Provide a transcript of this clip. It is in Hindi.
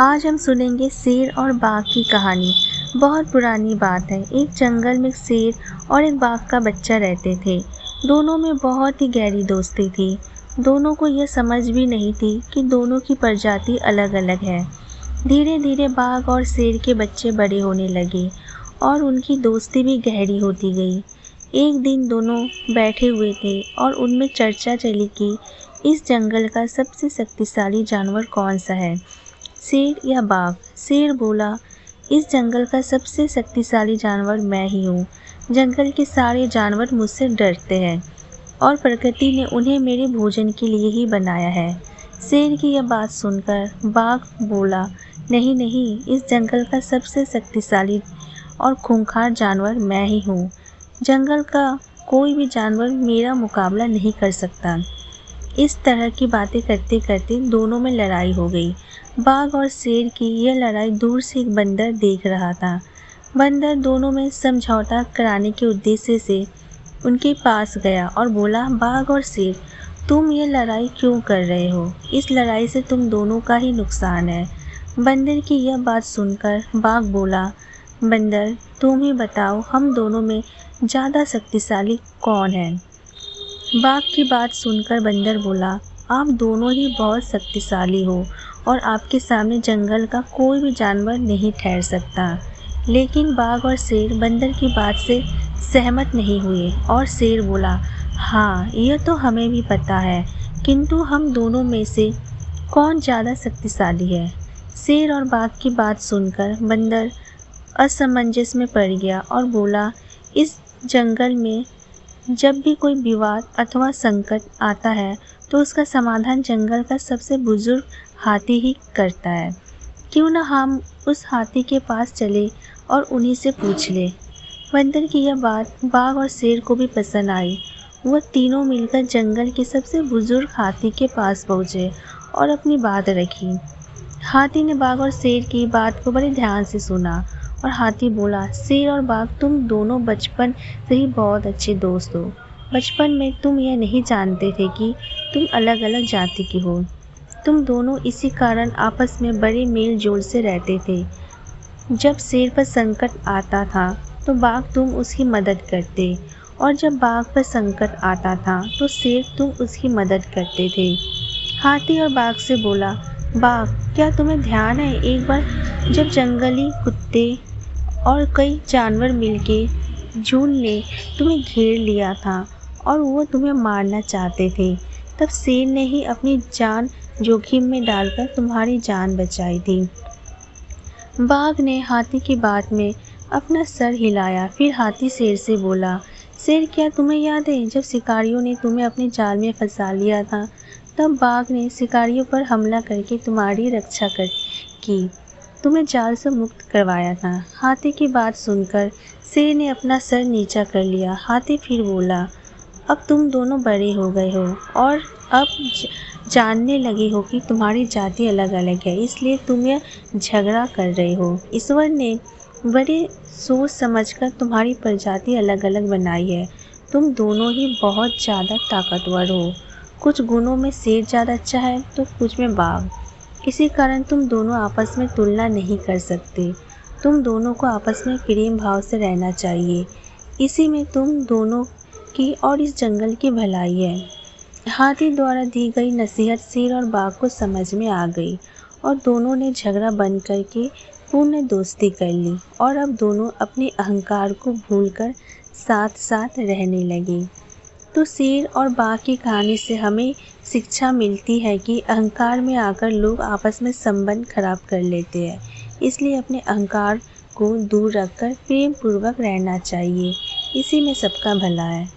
आज हम सुनेंगे शेर और बाघ की कहानी। बहुत पुरानी बात है। एक जंगल में एक शेर और एक बाघ का बच्चा रहते थे। दोनों में बहुत ही गहरी दोस्ती थी। दोनों को यह समझ भी नहीं थी कि दोनों की प्रजाति अलग अलग है। धीरे धीरे बाघ और शेर के बच्चे बड़े होने लगे और उनकी दोस्ती भी गहरी होती गई। एक दिन दोनों बैठे हुए थे और उनमें चर्चा चली कि इस जंगल का सबसे शक्तिशाली जानवर कौन सा है, शेर या बाघ। शेर बोला, इस जंगल का सबसे शक्तिशाली जानवर मैं ही हूँ। जंगल के सारे जानवर मुझसे डरते हैं और प्रकृति ने उन्हें मेरे भोजन के लिए ही बनाया है। शेर की यह बात सुनकर बाघ बोला, नहीं नहीं, इस जंगल का सबसे शक्तिशाली और खूंखार जानवर मैं ही हूँ। जंगल का कोई भी जानवर मेरा मुकाबला नहीं कर सकता। इस तरह की बातें करते करते दोनों में लड़ाई हो गई। बाघ और शेर की यह लड़ाई दूर से एक बंदर देख रहा था। बंदर दोनों में समझौता कराने के उद्देश्य से उनके पास गया और बोला, बाघ और शेर, तुम ये लड़ाई क्यों कर रहे हो? इस लड़ाई से तुम दोनों का ही नुकसान है। बंदर की यह बात सुनकर बाघ बोला, बंदर तुम ही बताओ, हम दोनों में ज़्यादा शक्तिशाली कौन है? बाघ की बात सुनकर बंदर बोला, आप दोनों ही बहुत शक्तिशाली हो और आपके सामने जंगल का कोई भी जानवर नहीं ठहर सकता। लेकिन बाघ और शेर बंदर की बात से सहमत नहीं हुए और शेर बोला, हाँ यह तो हमें भी पता है, किंतु हम दोनों में से कौन ज़्यादा शक्तिशाली है? शेर और बाघ की बात सुनकर बंदर असमंजस में पड़ गया और बोला, इस जंगल में जब भी कोई विवाद अथवा संकट आता है तो उसका समाधान जंगल का सबसे बुजुर्ग हाथी ही करता है। क्यों न हम उस हाथी के पास चले और उन्हीं से पूछ ले। बंदर की यह बात बाघ और शेर को भी पसंद आई। वह तीनों मिलकर जंगल के सबसे बुजुर्ग हाथी के पास पहुँचे और अपनी बात रखी। हाथी ने बाघ और शेर की बात को बड़े ध्यान से सुना और हाथी बोला, शेर और बाघ, तुम दोनों बचपन से ही बहुत अच्छे दोस्त हो। बचपन में तुम यह नहीं जानते थे कि तुम अलग अलग जाति के हो। तुम दोनों इसी कारण आपस में बड़े मेल जोल से रहते थे। जब शेर पर संकट आता था तो बाघ तुम उसकी मदद करते, और जब बाघ पर संकट आता था तो शेर तुम उसकी मदद करते थे। हाथी और बाघ से बोला, बाघ, क्या तुम्हें ध्यान है एक बार जब जंगली कुत्ते और कई जानवर मिलके झुंड ने तुम्हें घेर लिया था और वो तुम्हें मारना चाहते थे, तब शेर ने ही अपनी जान जोखिम में डालकर तुम्हारी जान बचाई थी। बाघ ने हाथी की बात में अपना सर हिलाया। फिर हाथी शेर से बोला, शेर, क्या तुम्हें याद है जब शिकारियों ने तुम्हें अपने जाल में फंसा लिया था? तब बाघ ने शिकारियों पर हमला करके तुम्हारी रक्षा की, तुम्हें जाल से मुक्त करवाया था। हाथी की बात सुनकर शेर ने अपना सर नीचा कर लिया। हाथी फिर बोला, अब तुम दोनों बड़े हो गए हो और अब जानने लगे हो कि तुम्हारी जाति अलग अलग है, इसलिए तुम यह झगड़ा कर रहे हो। ईश्वर ने बड़े सोच समझकर तुम्हारी प्रजाति अलग अलग बनाई है। तुम दोनों ही बहुत ज़्यादा ताकतवर हो। कुछ गुणों में शेर ज़्यादा अच्छा है तो कुछ में बाघ। इसी कारण तुम दोनों आपस में तुलना नहीं कर सकते। तुम दोनों को आपस में प्रेम भाव से रहना चाहिए। इसी में तुम दोनों की और इस जंगल की भलाई है। हाथी द्वारा दी गई नसीहत शेर और बाघ को समझ में आ गई और दोनों ने झगड़ा बंद करके पूर्ण दोस्ती कर ली और अब दोनों अपने अहंकार को भूलकर साथ साथ रहने लगे। तो शेर और बाघ की कहानी से हमें शिक्षा मिलती है कि अहंकार में आकर लोग आपस में संबंध खराब कर लेते हैं। इसलिए अपने अहंकार को दूर रखकर प्रेम पूर्वक रहना चाहिए। इसी में सबका भला है।